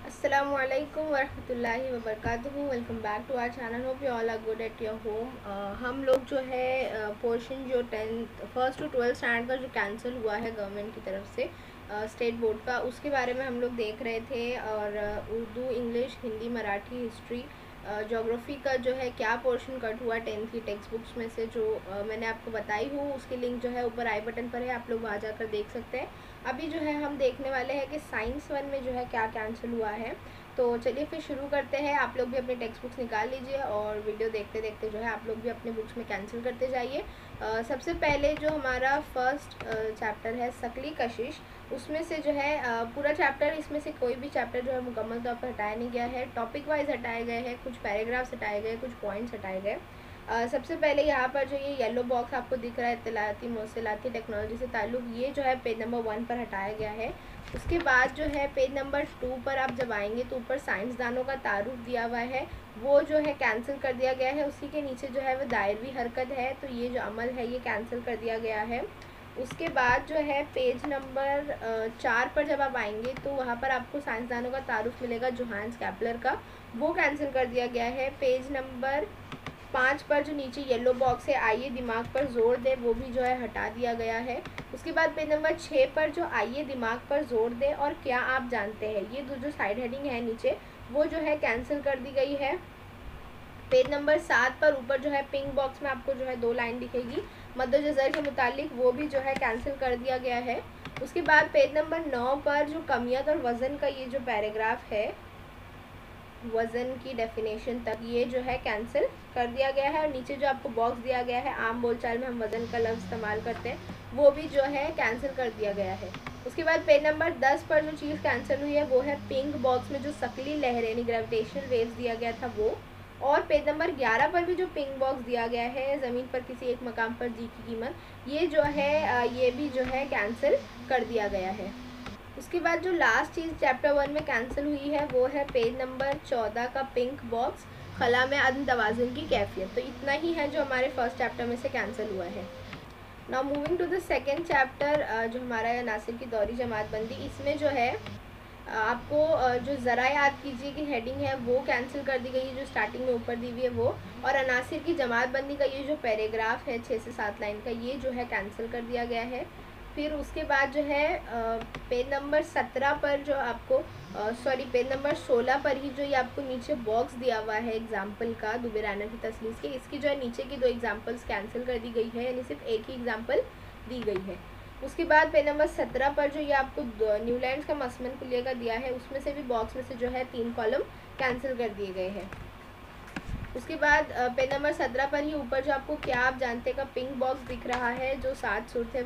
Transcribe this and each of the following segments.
अस्सलामुअलैकुम वरहमतुल्लाहि वबरकातुहू। Welcome back to our channel. Hope you all are good at your home. हम लोग जो है पोर्शन जो 10th first to 12th standard का जो कैंसिल हुआ है गवर्नमेंट की तरफ से स्टेट बोर्ड का, उसके बारे में हम लोग देख रहे थे। और Urdu, English, Hindi, Marathi, history, geography का जो है क्या पोर्शन कट हुआ 10th की टेक्स्ट बुक्स में से, जो मैंने आपको बताई हूँ, उसकी लिंक जो है ऊपर आई बटन पर है, आप लोग वहाँ जाकर देख सकते हैं। अभी जो है हम देखने वाले हैं कि साइंस 1 में जो है क्या कैंसिल हुआ है। तो चलिए फिर शुरू करते हैं। आप लोग भी अपने टेक्स्ट बुक्स निकाल लीजिए और वीडियो देखते देखते जो है आप लोग भी अपने बुक्स में कैंसिल करते जाइए। सबसे पहले जो हमारा फर्स्ट चैप्टर है शकली कशिश, उसमें से जो है पूरा चैप्टर, इसमें से कोई भी चैप्टर जो है मुकम्मल तौर पर हटाया नहीं गया है। टॉपिक वाइज हटाए गए हैं, कुछ पैराग्राफ्स हटाए गए, कुछ पॉइंट्स हटाए गए। सबसे पहले यहाँ पर जो ये येलो बॉक्स आपको दिख रहा है, इत्तलाती मौसलाती टेक्नोलॉजी से ताल्लुक़, ये जो है पेज नंबर 1 पर हटाया गया है। उसके बाद जो है पेज नंबर 2 पर आप जब आएंगे तो ऊपर साइंसदानों का तारुफ दिया हुआ है, वो जो है कैंसिल कर दिया गया है। उसी के नीचे जो है वो दायरवी हरकत है, तो ये जो अमल है ये कैंसिल कर दिया गया है। उसके बाद जो है पेज नंबर 4 पर जब आप आएंगे तो वहाँ पर आपको साइंसदानों का तारुफ मिलेगा, जोहान्स केपलर का, वो कैंसिल कर दिया गया है। पेज नंबर 5 पर जो नीचे येलो बॉक्स है, आइए दिमाग पर जोर दे, वो भी जो है हटा दिया गया है। उसके बाद पेज नंबर 6 पर जो आइए दिमाग पर जोर दे और क्या आप जानते हैं, ये जो साइड हेडिंग है नीचे, वो जो है कैंसिल कर दी गई है। पेज नंबर 7 पर ऊपर जो है पिंक बॉक्स में आपको जो है 2 लाइन दिखेगी मद्दो जज़र के मुतालिक, वो भी जो है कैंसिल कर दिया गया है। उसके बाद पेज नंबर 9 पर जो कमियत और वज़न का ये जो पैराग्राफ है, वज़न की डेफिनेशन तक, ये जो है कैंसिल कर दिया गया है। और नीचे जो आपको बॉक्स दिया गया है, आम बोलचाल में हम वज़न का लफ्ज़ इस्तेमाल करते हैं, वो भी जो है कैंसिल कर दिया गया है। उसके बाद पेज नंबर 10 पर जो चीज़ कैंसिल हुई है वो है पिंक बॉक्स में जो शकली लहरें यानी ग्रेविटेशनल वेव्स दिया गया था वो। और पेज नंबर 11 पर भी जो पिंक बॉक्स दिया गया है, ज़मीन पर किसी एक मकाम पर जी की कीमत, ये जो है ये भी जो है कैंसिल कर दिया गया है। उसके बाद जो लास्ट चीज़ चैप्टर 1 में कैंसिल हुई है वो है पेज नंबर 14 का पिंक बॉक्स, खला में अदम तवाज़ुन की कैफियत। तो इतना ही है जो हमारे फर्स्ट चैप्टर में से कैंसिल हुआ है। Now moving to the second chapter, जो हमारा है नासिर की दौरी जमातबंदी, इसमें जो है आपको जो ज़रा याद कीजिए की हेडिंग है वो कैंसिल कर दी गई है, जो स्टार्टिंग में ऊपर दी हुई है वो। और अनासिर की जमातबंदी का ये जो पैराग्राफ है 6 से 7 लाइन का, ये जो है कैंसिल कर दिया गया है। फिर उसके बाद जो है पेज नंबर 17 पर जो आपको पेज नंबर 16 पर ही जो ये आपको नीचे बॉक्स दिया हुआ है एग्जाम्पल का, दुबेराना की तसलीस के, इसकी जो है नीचे की 2 एग्जाम्पल्स कैंसिल कर दी गई है, यानी सिर्फ एक ही एग्जाम्पल दी गई है। उसके बाद पेज नंबर 17 पर जो ये आपको न्यूलैंड्स का मसमन कुलिया का दिया है, उसमें से भी बॉक्स में से जो है 3 कॉलम कैंसिल कर दिए गए हैं। उसके बाद पेज नंबर 17 पर ही ऊपर जो आपको क्या आप जानते का पिंक बॉक्स दिख रहा है, जो 7 सुर्ख है,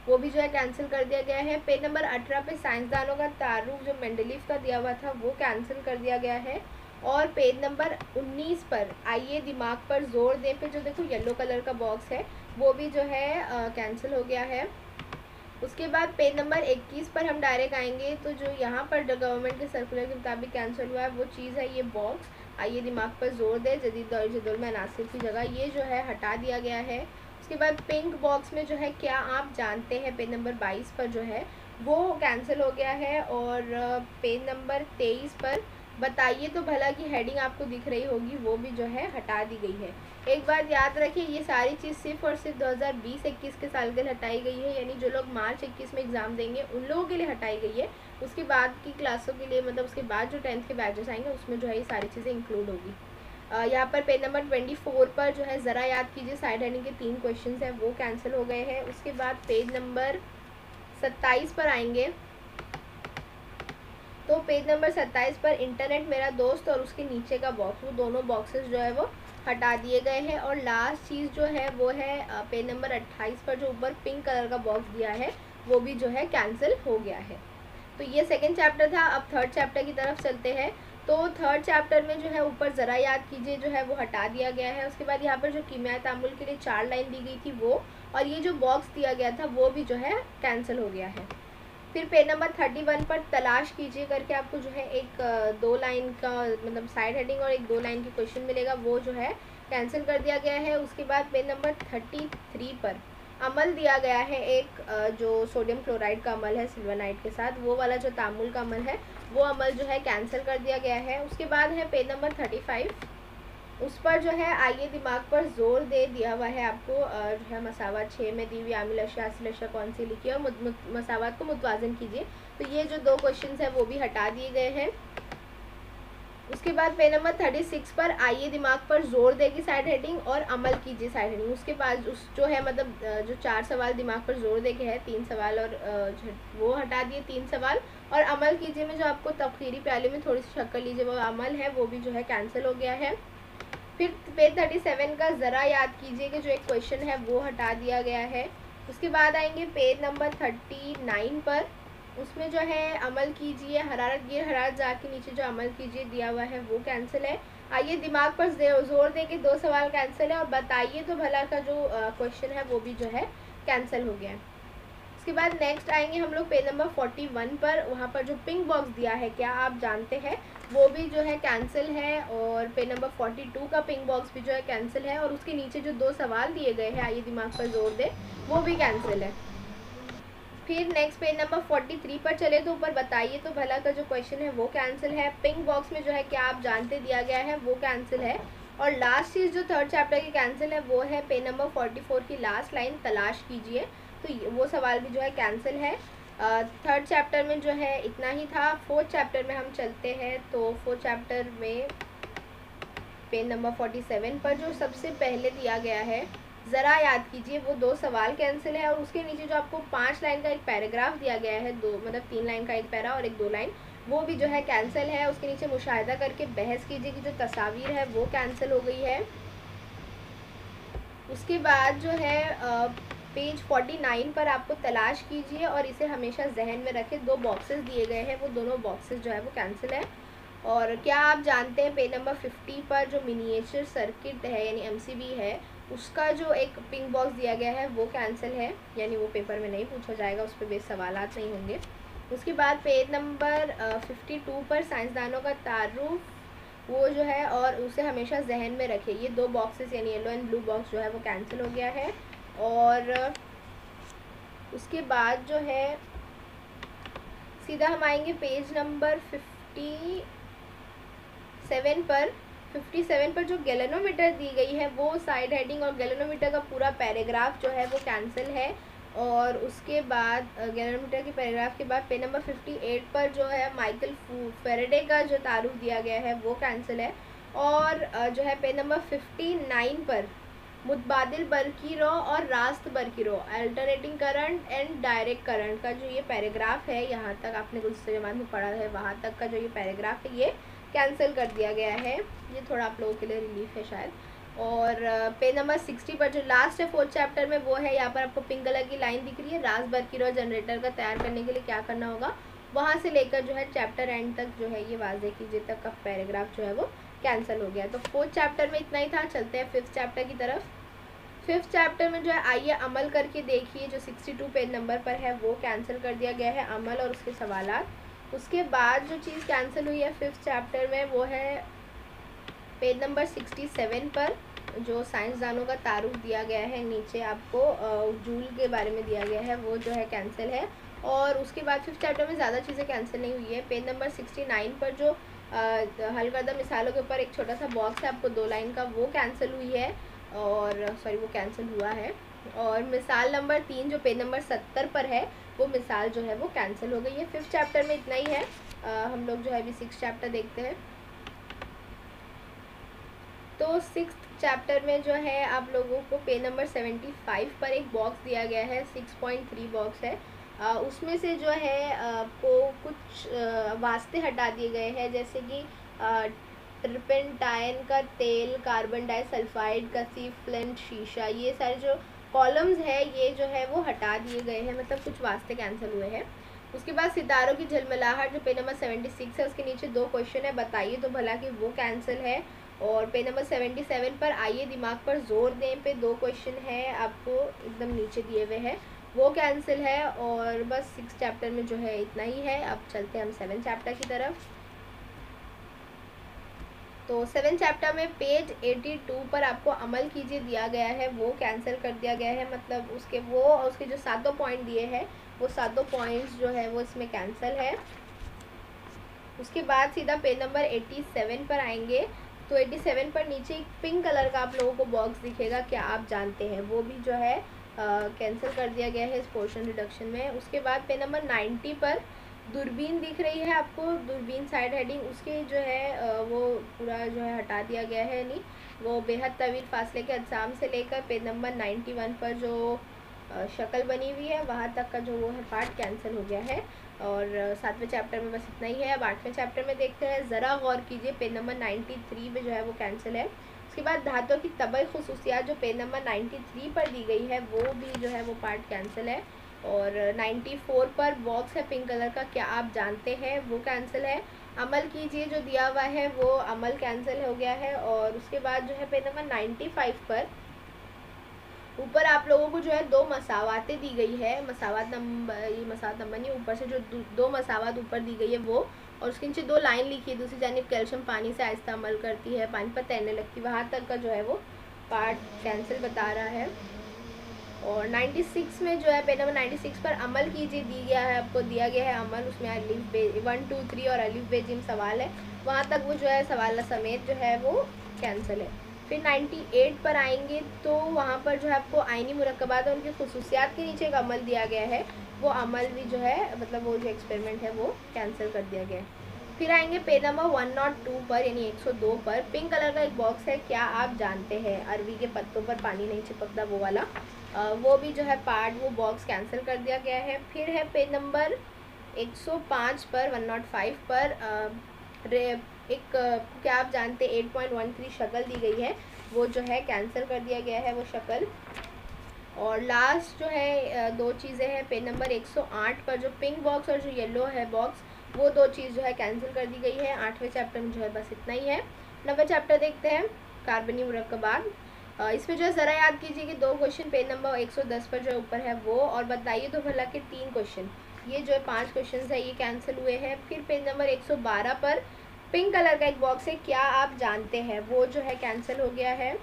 वो भी जो है कैंसिल कर दिया गया है। पेज नंबर 18 पे साइंसदानों का तारुफ जो मेंडलीव का दिया हुआ था वो कैंसिल कर दिया गया है। और पेज नंबर 19 पर आइए दिमाग पर जोर दें पे जो देखो येलो कलर का बॉक्स है, वो भी जो है कैंसिल हो गया है। उसके बाद पेज नंबर 21 पर हम डायरेक्ट आएंगे तो जो यहाँ पर गवर्नमेंट के सर्कुलर के मुताबिक कैंसिल हुआ है वो चीज़ है ये बॉक्स, आइए दिमाग पर जोर दे, जदीद दौर जदौल में अनासिर की जगह, ये जो है हटा दिया गया है। उसके बाद पिंक बॉक्स में जो है क्या आप जानते हैं, पेज नंबर 22 पर जो है वो कैंसिल हो गया है। और पेज नंबर 23 पर बताइए तो भला की हेडिंग आपको दिख रही होगी, वो भी जो है हटा दी गई है। एक बात याद रखिए, ये सारी चीज़ सिर्फ और सिर्फ 2020-21 के साल के लिए हटाई गई है, यानी जो लोग मार्च 21 में एग्ज़ाम देंगे उन लोगों के लिए हटाई गई है। उसके बाद की क्लासों के लिए, मतलब उसके बाद जो 10th के बैचेस आएंगे उसमें जो है ये सारी चीज़ें इंक्लूड होगी। यहाँ पर पेज नंबर 24 पर जो है ज़रा याद कीजिए साइड हेडिंग के 3 क्वेश्चन हैं वो कैंसिल हो गए हैं। उसके बाद पेज नंबर 27 पर आएंगे तो पेज नंबर 27 पर इंटरनेट मेरा दोस्त और उसके नीचे का बॉक्स, वो दोनों बॉक्सेस जो है वो हटा दिए गए हैं। और लास्ट चीज़ जो है वो है पेज नंबर 28 पर जो ऊपर पिंक कलर का बॉक्स दिया है वो भी जो है कैंसिल हो गया है। तो ये सेकंड चैप्टर था। अब थर्ड चैप्टर की तरफ चलते हैं। तो थर्ड चैप्टर में जो है ऊपर ज़रा याद कीजिए जो है वो हटा दिया गया है। उसके बाद यहाँ पर जो कीमिया तामुल के लिए 4 लाइन दी गई थी वो, और ये जो बॉक्स दिया गया था वो भी जो है कैंसिल हो गया है। फिर पेज नंबर 31 पर तलाश कीजिए करके आपको जो है एक 2 लाइन का मतलब साइड हेडिंग और एक 2 लाइन की क्वेश्चन मिलेगा, वो जो है कैंसिल कर दिया गया है। उसके बाद पेज नंबर 33 पर अमल दिया गया है एक जो सोडियम क्लोराइड का अमल है सिल्वरनाइट के साथ, वो वाला जो तामुल का अमल है वो अमल जो है कैंसिल कर दिया गया है। उसके बाद है पेज नंबर 35, उस पर जो है आइए दिमाग पर जोर दे दिया हुआ है आपको, जो है मसावत 6 में दी हुई आमिल अशिया असल अशिया कौन सी लिखी है और मसावत को मुतवाजन कीजिए। तो ये जो 2 क्वेश्चन है वो भी हटा दिए गए हैं। उसके बाद पेज नंबर 36 पर आइए दिमाग पर जोर दे की साइड हेडिंग और अमल कीजिए साइड हेडिंग। उसके बाद उस जो है मतलब जो 4 सवाल दिमाग पर जोर दे के है, 3 सवाल और वो हटा दिए 3 सवाल, और अमल कीजिए में जो आपको तफसीरी प्याले में थोड़ी सी शक्ल लीजिए वो अमल है वो भी जो है कैंसिल हो गया है। फिर पेज 37 का ज़रा याद कीजिए कि जो एक क्वेश्चन है वो हटा दिया गया है। उसके बाद आएंगे पेज नंबर 39 पर, उसमें जो है अमल कीजिए हरारत गिर हरारत जा के नीचे जो अमल कीजिए दिया हुआ है वो कैंसिल है। आइए दिमाग पर जोर दे के 2 सवाल कैंसिल है, और बताइए तो भला का जो क्वेश्चन है वो भी जो है कैंसिल हो गया है। उसके बाद नेक्स्ट आएंगे हम लोग पेज नंबर 41 पर, वहाँ पर जो पिंक बॉक्स दिया है क्या आप जानते हैं वो भी जो है कैंसिल है, और पेज नंबर 42 का पिंक बॉक्स भी जो है कैंसिल है, और उसके नीचे जो 2 सवाल दिए गए हैं आइए दिमाग पर जोर दे वो भी कैंसिल है। फिर नेक्स्ट पेज नंबर 43 पर चले तो ऊपर बताइए तो भला का जो क्वेश्चन है वो कैंसिल है। पिंक बॉक्स में जो है क्या आप जानते दिया गया है वो कैंसिल है, और लास्ट चीज़ जो 3rd चैप्टर की कैंसिल है वो है पेज नंबर 44 की लास्ट लाइन तलाश कीजिए, तो वो सवाल भी जो है कैंसिल है। 3rd चैप्टर में जो है इतना ही था। 4th चैप्टर में हम चलते हैं, तो 4th चैप्टर में पेज नंबर 47 पर जो सबसे पहले दिया गया है ज़रा याद कीजिए वो 2 सवाल कैंसिल है, और उसके नीचे जो आपको 5 लाइन का एक पैराग्राफ दिया गया है, 2 मतलब 3 लाइन का एक पैरा और एक 2 लाइन, वो भी जो है कैंसिल है। उसके नीचे मुशाहिदा करके बहस कीजिए कि जो तस्वीर है वो कैंसिल हो गई है। उसके बाद जो है पेज 49 पर आपको तलाश कीजिए और इसे हमेशा जहन में रखें, 2 बॉक्सेस दिए गए हैं वो दोनों बॉक्सेस जो है वो कैंसिल है। और क्या आप जानते हैं पेज नंबर 50 पर जो मिनिएचर सर्किट है यानी MCB है उसका जो एक पिंक बॉक्स दिया गया है वो कैंसिल है, यानी वो पेपर में नहीं पूछा जाएगा, उस पर बेस सवालात नहीं होंगे। उसके बाद पेज नंबर 52 पर साइंसदानों का तारुफ वो जो है और उसे हमेशा जहन में रखें, ये 2 बॉक्सेस यानी येलो एंड ब्लू बॉक्स जो है वो कैंसिल हो गया है। और उसके बाद जो है सीधा हम आएंगे पेज नंबर 57 पर जो गैल्वेनोमीटर दी गई है वो साइड हेडिंग और गैल्वेनोमीटर का पूरा पैराग्राफ जो है वो कैंसिल है। और उसके बाद गैल्वेनोमीटर के पैराग्राफ के बाद पेज नंबर 58 पर जो है माइकल फेरेडे का जो तारुफ दिया गया है वो कैंसिल है। और जो है पेज नंबर 59 पर मुतबादिल बरकी रो और रास्त बरकी रो alternating current and direct current का जो ये पैराग्राफ है, यहाँ तक आपने गुज़श्ता जमात में पढ़ा है वहाँ तक का जो ये पैराग्राफ है ये कैंसिल कर दिया गया है। ये थोड़ा आप लोगों के लिए रिलीफ है शायद। और पेज नंबर 60 पर जो लास्ट है 4th चैप्टर में वो है, यहाँ पर आपको पिंक कलर की लाइन दिख रही है, रास्त बरकी रो जनरेटर का तैयार करने के लिए क्या करना होगा, वहाँ से लेकर जो है चैप्टर एंड तक जो है ये वाजे कीजिए तक का पैराग्राफ जो है वो कैंसिल हो गया। तो 4th चैप्टर में इतना ही था। चलते हैं 5th चैप्टर की तरफ। 5th चैप्टर में जो है आइए अमल करके देखिए, जो 62 पेज नंबर पर है वो कैंसिल कर दिया गया है, अमल और उसके सवालात। उसके बाद जो चीज़ कैंसिल हुई है 5th चैप्टर में वो है पेज नंबर 67 पर जो साइंसदानों का तारुफ दिया गया है, नीचे आपको जूल के बारे में दिया गया है वो जो है कैंसिल है। और उसके बाद 5th चैप्टर में ज़्यादा चीज़ें कैंसिल नहीं हुई है। पेज नंबर 69 पर जो हल करदा मिसालों के ऊपर एक छोटा सा बॉक्स है आपको 2 लाइन का, वो कैंसिल हुई है, और सॉरी वो कैंसिल हुआ है। और मिसाल नंबर 3 जो पेज नंबर 70 पर है वो मिसाल जो है वो कैंसिल हो गई है। 5th चैप्टर में इतना ही है। हम लोग जो है अभी 6th चैप्टर देखते हैं। तो 6th चैप्टर में जो है आप लोगों को पेज नंबर 75 पर एक बॉक्स दिया गया है, 6.3 बॉक्स है। उसमें से जो है आपको कुछ वास्ते हटा दिए गए हैं, जैसे कि ट्रिपेंटाइन का तेल, कार्बन डाइसल्फाइड का सीफ्लेंट शीशा, ये सारे जो कॉलम्स है ये जो है वो हटा दिए गए हैं, मतलब कुछ वास्ते कैंसिल हुए हैं। उसके बाद सितारों की झलमलाहट जो पेज नंबर 76 है उसके नीचे 2 क्वेश्चन है, बताइए तो भला कि वो कैंसिल है। और पेज नंबर 77 पर आइए दिमाग पर जोर दें पे 2 क्वेश्चन है आपको एकदम नीचे दिए हुए हैं, वो कैंसिल है। और बस 6th चैप्टर में जो है इतना ही है। अब चलते हैं हम 7th चैप्टर की तरफ। तो 7th चैप्टर में पेज 82 पर आपको अमल कीजिए दिया गया है, वो कैंसिल कर दिया गया है, मतलब उसके जो 7 पॉइंट दिए हैं वो 7 पॉइंट्स जो है वो इसमें कैंसिल है। उसके बाद सीधा पेज नंबर 87 पर आएंगे तो 87 पर नीचे एक पिंक कलर का आप लोगों को बॉक्स दिखेगा, क्या आप जानते हैं, वो भी जो है कैंसिल कर दिया गया है इस पोर्शन रिडक्शन में। उसके बाद पेज नंबर 90 पर दूरबीन दिख रही है आपको, दूरबीन साइड हेडिंग, उसके जो है वो पूरा जो है हटा दिया गया है, नहीं वो बेहद तवील फासले के अजसाम से लेकर पेज नंबर 91 पर जो शक्ल बनी हुई है वहाँ तक का जो वो है पार्ट कैंसिल हो गया है। और 7वें चैप्टर में बस इतना ही है। अब 8वें चैप्टर में देखते हैं, ज़रा गौर कीजिए, पेज नंबर 93 पे जो है वो कैंसिल है। उसके बाद धातुओं की तबई खुसूसियात जो पेज नंबर 93 पर दी गई है वो भी जो है वो पार्ट कैंसिल है। और 94 पर बॉक्स है पिंक कलर का, क्या आप जानते हैं, वो कैंसिल है। अमल कीजिए जो दिया हुआ है वो अमल कैंसिल हो गया है। और उसके बाद जो है पेज नंबर 95 पर ऊपर आप लोगों को जो है दो मसावातें दी गई है, मसावात नंबर, ये मसावात नंबर नहीं, ऊपर से जो दो मसावात ऊपर दी गई है वो, और उसके नीचे दो लाइन लिखी है, दूसरी जानिब कैल्शियम पानी से आहिस्ता अमल करती है, पानी पर तैरने लगती है, वहाँ तक का जो है वो पार्ट कैंसिल बता रहा है। और 96 में जो है पेज नंबर 96 पर अमल कीजिए दी गया है, आपको दिया गया है अमल, उसमें अलिफ बे 1 2 3 और अलिफ बे जिम सवाल है, वहाँ तक वो जो है सवाल समेत जो है वो कैंसिल है। फिर 98 पर आएंगे तो वहाँ पर जो है आपको आइनी मुरक्कबात और उनकी खुसूसियात के नीचे एक अमल दिया गया है, वो अमल भी जो है मतलब वो जो एक्सपेरिमेंट है वो कैंसिल कर दिया गया है। फिर आएंगे पेज नंबर 102 पर यानी 102 पर पिंक कलर का एक बॉक्स है, क्या आप जानते हैं, अरवी के पत्तों पर पानी नहीं चिपकता वो वाला, वो भी जो है पार्ट वो बॉक्स कैंसिल कर दिया गया है। फिर है पेज नंबर 105 पर 105 पर एक क्या आप जानते 8.13 शक्ल दी गई है, वो जो है कैंसिल कर दिया गया है वो शक्ल। और लास्ट जो है दो चीज़ें हैं पेज नंबर 108 पर, जो पिंक बॉक्स और जो येलो है बॉक्स, वो दो चीज़ जो है कैंसिल कर दी गई है। 8वें चैप्टर में जो है बस इतना ही है। 9वें चैप्टर देखते हैं, कार्बनी मुरक्कबात। इसमें जो है ज़रा याद कीजिए कि दो क्वेश्चन पेज नंबर 110 पर जो ऊपर है वो, और बताइए तो भला के 3 क्वेश्चन, ये जो है 5 क्वेश्चन है ये कैंसिल हुए हैं। फिर पेज नंबर 112 पर पिंक कलर का एक बॉक्स है, क्या आप जानते हैं, वो जो है कैंसिल हो गया है।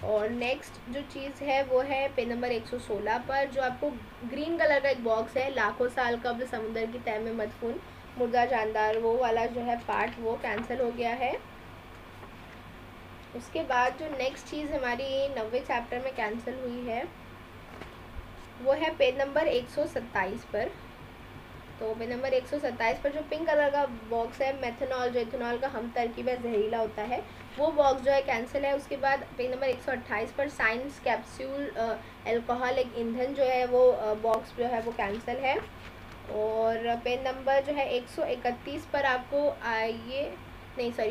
और नेक्स्ट जो चीज़ है वो है पेज नंबर 116 पर, जो आपको ग्रीन कलर का एक बॉक्स है, लाखों साल कब्ल समुद्र की तह में मदफून मुर्दा जानदार, वो वाला जो है पार्ट वो कैंसिल हो गया है। उसके बाद जो नेक्स्ट चीज़ हमारी 9वें चैप्टर में कैंसिल हुई है वो है पेज नंबर 127 पर। तो पेज नंबर 127 पर जो पिंक कलर का बॉक्स है, मेथनॉल जो इथेनॉल का हम तरकीब है, जहरीला होता है, वो बॉक्स जो है कैंसिल है। उसके बाद पेज नंबर 128 पर साइंस कैप्सूल अल्कोहल एक ईंधन जो है वो बॉक्स जो है वो कैंसिल है। और पेज नंबर जो है 131 पर आपको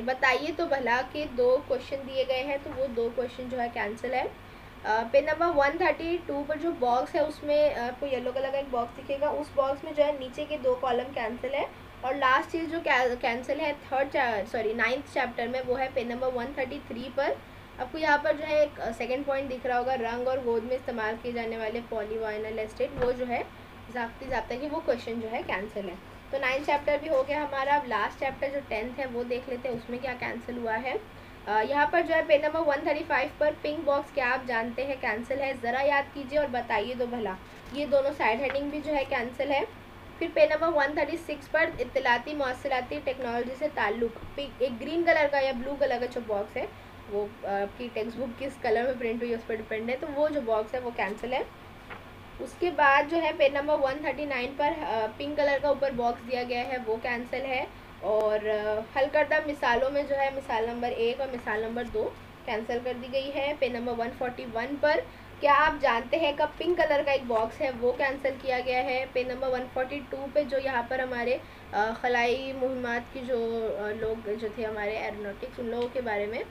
बताइए तो भला के दो क्वेश्चन दिए गए हैं, तो वो दो क्वेश्चन जो है कैंसिल है। पेज नंबर 132 पर जो बॉक्स है उसमें आपको येलो कलर का एक बॉक्स दिखेगा, उस बॉक्स में जो है नीचे के दो कॉलम कैंसिल है। और लास्ट चीज़ जो कैंसिल है 9th चैप्टर में, वो है पेज नंबर 133 पर। आपको यहाँ पर जो है एक सेकंड पॉइंट दिख रहा होगा, रंग और गोद में इस्तेमाल किए जाने वाले पॉलीवाइनल एस्टेट, वो जो है ज़ाब्ता कि वो क्वेश्चन जो है कैंसिल है। तो 9th चैप्टर भी हो गया हमारा। अब लास्ट चैप्टर जो 10th है वो देख लेते हैं उसमें क्या कैंसिल हुआ है। यहाँ पर जो है पेज नंबर 135 पर पिंक बॉक्स, क्या आप जानते हैं, कैंसिल है, ज़रा याद कीजिए और बताइए तो भला, ये दोनों साइड हेडिंग भी जो है कैंसिल है। फिर पेज नंबर 136 पर इत्तलाती मौसलाती टेक्नोलॉजी से ताल्लुक़ एक ग्रीन कलर का या ब्लू कलर का जो बॉक्स है, वो आपकी टेक्स्ट बुक किस कलर में प्रिंट हुई है उस पर डिपेंड है, तो वो जो बॉक्स है वो कैंसिल है। उसके बाद जो है पेज नंबर 139 पर पिंक कलर का ऊपर बॉक्स दिया गया है वो कैंसिल है। और हल करदा मिसालों में जो है मिसाल नंबर 1 और मिसाल नंबर 2 कैंसिल कर दी गई है। पेज नंबर 141 पर क्या आप जानते हैं का पिंक कलर का एक बॉक्स है वो कैंसिल किया गया है। पेज नंबर 142 पे जो यहाँ पर हमारे खलाई मुहिमात की जो लोग जो थे हमारे एरोनॉटिक्स, उन लोगों के बारे में,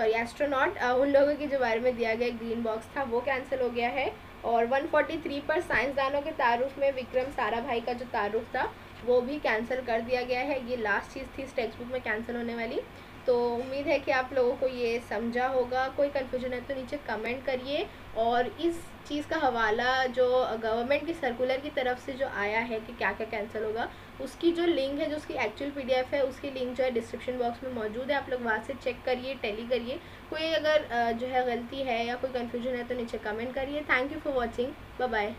एस्ट्रोनॉट, उन लोगों के जो बारे में दिया गया ग्रीन बॉक्स था वो कैंसिल हो गया है। और 143 पर साइंसदानों के तारुफ में विक्रम साराभाई का जो तारुफ था वो भी कैंसिल कर दिया गया है। ये लास्ट चीज़ थी इस टेक्स्ट बुक में कैंसिल होने वाली। तो उम्मीद है कि आप लोगों को ये समझा होगा। कोई कन्फ्यूजन है तो नीचे कमेंट करिए। और इस चीज़ का हवाला जो गवर्नमेंट की सर्कुलर की तरफ से जो आया है कि क्या क्या कैंसिल होगा, उसकी जो लिंक है, जो उसकी एक्चुअल PDF है, उसकी लिंक जो है डिस्क्रिप्शन बॉक्स में मौजूद है, आप लोग वहाँ से चेक करिए, टैली करिए। कोई अगर जो है गलती है या कोई कन्फ्यूजन है तो नीचे कमेंट करिए। Thank you for watching, bye bye.